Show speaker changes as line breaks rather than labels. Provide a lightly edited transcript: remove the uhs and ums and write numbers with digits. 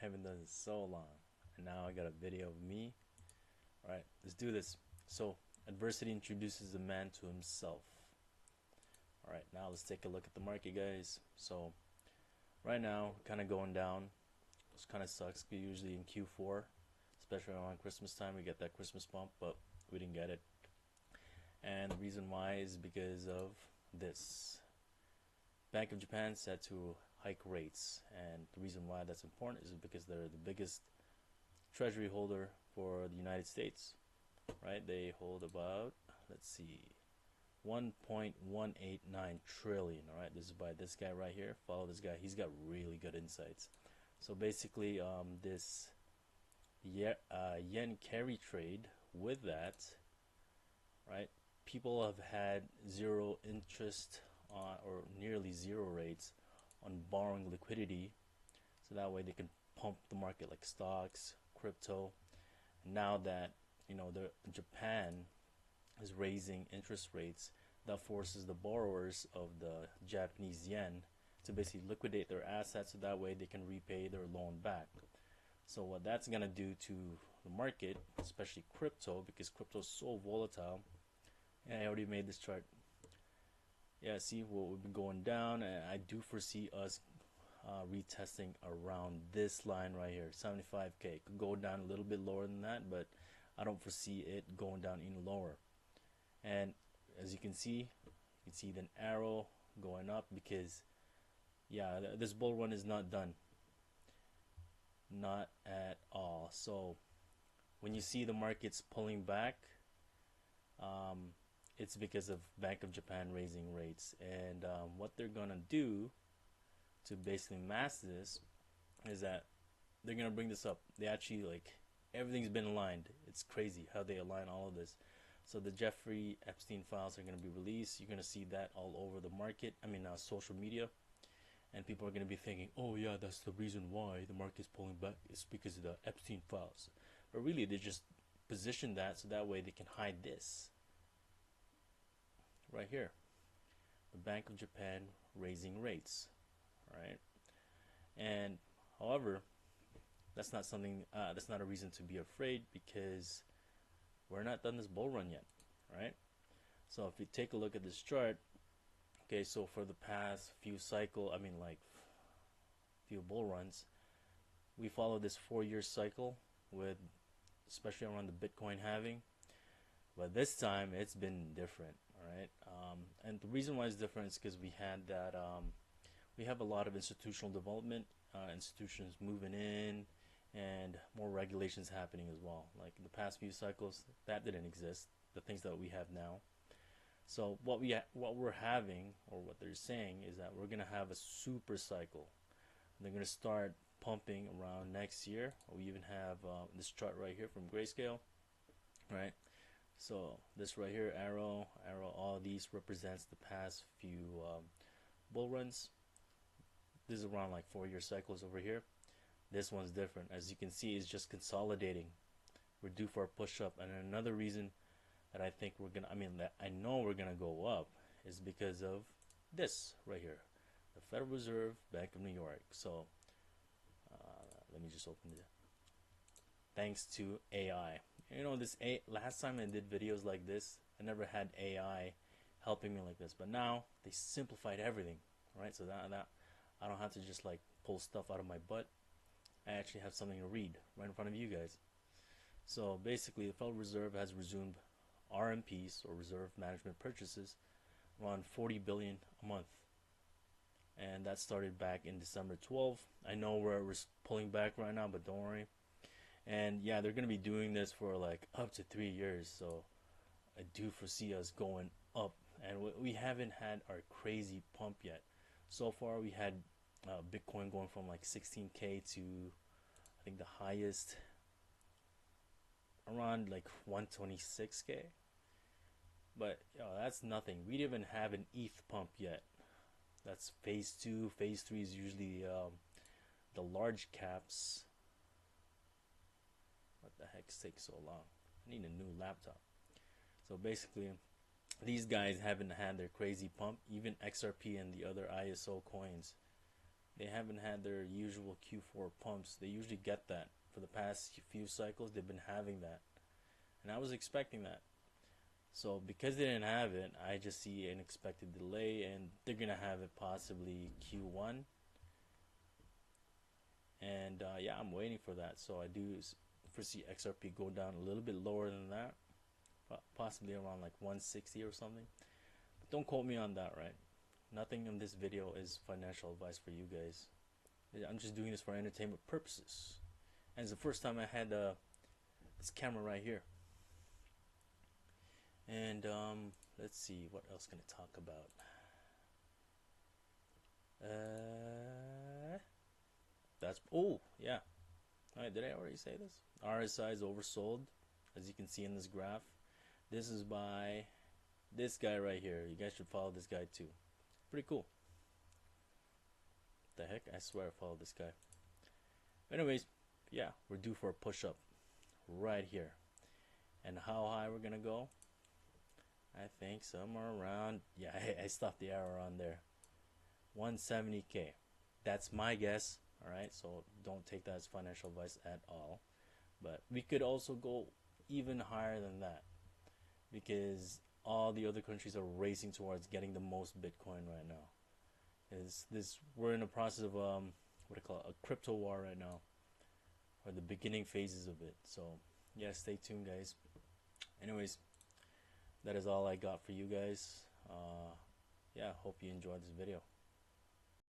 haven't done it so long, and now I got a video of me. Alright, let's do this. So, adversity introduces a man to himself. Alright, now let's take a look at the market, guys. So, right now, kind of going down, which kind of sucks. Usually in Q4, especially around Christmas time, we get that Christmas bump, but we didn't get it. And the reason why is because of this. Bank of Japan set to hike rates, and the reason why that's important is because they're the biggest treasury holder for the United States, right? They hold about, let's see, 1.189 trillion. All right, this is by this guy right here. Follow this guy. He's got really good insights. So basically, this yen carry trade with that, right? People have had zero interest on, or nearly zero rates on borrowing liquidity, so that way they can pump the market like stocks, crypto. And now that Japan is raising interest rates, that forces the borrowers of the Japanese yen to basically liquidate their assets, so that way they can repay their loan back. So what that's gonna do to the market, especially crypto, because crypto is so volatile. And I already made this chart. Yeah, see what we've been going down, and I do foresee us retesting around this line right here, 75k. Could go down a little bit lower than that, but I don't foresee it going down even lower. And as you can see the arrow going up, because yeah, this bull run is not done, not at all. So when you see the markets pulling back, it's because of Bank of Japan raising rates. And what they're gonna do to basically mask this is that they're gonna bring this up. They actually, like, everything's been aligned. It's crazy how they align all of this. So the Jeffrey Epstein files are gonna be released. You're gonna see that all over the market. Social media, and people are gonna be thinking, oh yeah, that's the reason why the market's pulling back. It's because of the Epstein files. But really, they just position that so that way they can hide this right here, the Bank of Japan raising rates, right? And however, that's not something, that's not a reason to be afraid, because we're not done this bull run yet, right? So if you take a look at this chart, okay, so for the past few few bull runs, we follow this 4-year cycle with, especially around the Bitcoin halving, but this time it's been different. Right, and the reason why it's different is because we have a lot of institutional development, institutions moving in, and more regulations happening as well. Like in the past few cycles, that didn't exist. The things that we have now. So what we're having, or what they're saying, is that we're gonna have a super cycle. They're gonna start pumping around next year. We even have this chart right here from Grayscale, right? So this right here, arrow, all these represents the past few bull runs. This is around like 4-year cycles over here. This one's different. As you can see, it's just consolidating. We're due for a push up. And another reason that I think that I know we're gonna go up is because of this right here, the Federal Reserve Bank of New York. So let me just open it. Thanks to AI. Last time I did videos like this, I never had AI helping me like this, but now they simplified everything, right? So that I don't have to just like pull stuff out of my butt. I actually have something to read right in front of you guys. So basically, the Federal Reserve has resumed RMPs, or reserve management purchases, around 40 billion a month, and that started back in December 12th. I know we're pulling back right now, but don't worry. And yeah, they're gonna be doing this for like up to 3 years. So I do foresee us going up, and we haven't had our crazy pump yet. So far, we had Bitcoin going from like 16k to, I think, the highest around like 126k. But that's nothing. We didn't even have an ETH pump yet. That's phase 2. Phase 3 is usually the large caps. What the heck's taking so long? I need a new laptop. So basically, these guys haven't had their crazy pump. Even XRP and the other ISO coins they haven't had their usual Q4 pumps. They usually get that. For the past few cycles, they've been having that. And I was expecting that. So because they didn't have it, I just see an expected delay, and they're going to have it possibly Q1. And yeah, I'm waiting for that. So I do foresee XRP go down a little bit lower than that, possibly around like 160 or something. But don't quote me on that, right? Nothing in this video is financial advice for you guys. I'm just doing this for entertainment purposes. And it's the first time I had this camera right here. And let's see, what else can I talk about? That's, oh yeah. Alright, did I already say this? RSI is oversold, as you can see in this graph. This is by this guy right here. You guys should follow this guy too. Pretty cool. The heck? I swear I follow this guy. Anyways, yeah, we're due for a push-up right here. And how high we're gonna go? I think somewhere around, yeah, I stopped the arrow on there. 170k. That's my guess. Alright, so don't take that as financial advice at all. But we could also go even higher than that, because all the other countries are racing towards getting the most Bitcoin right now. We're in a process of what I call a crypto war right now, or the beginning phases of it. So yeah, stay tuned, guys. Anyways, that is all I got for you guys. Yeah, hope you enjoyed this video.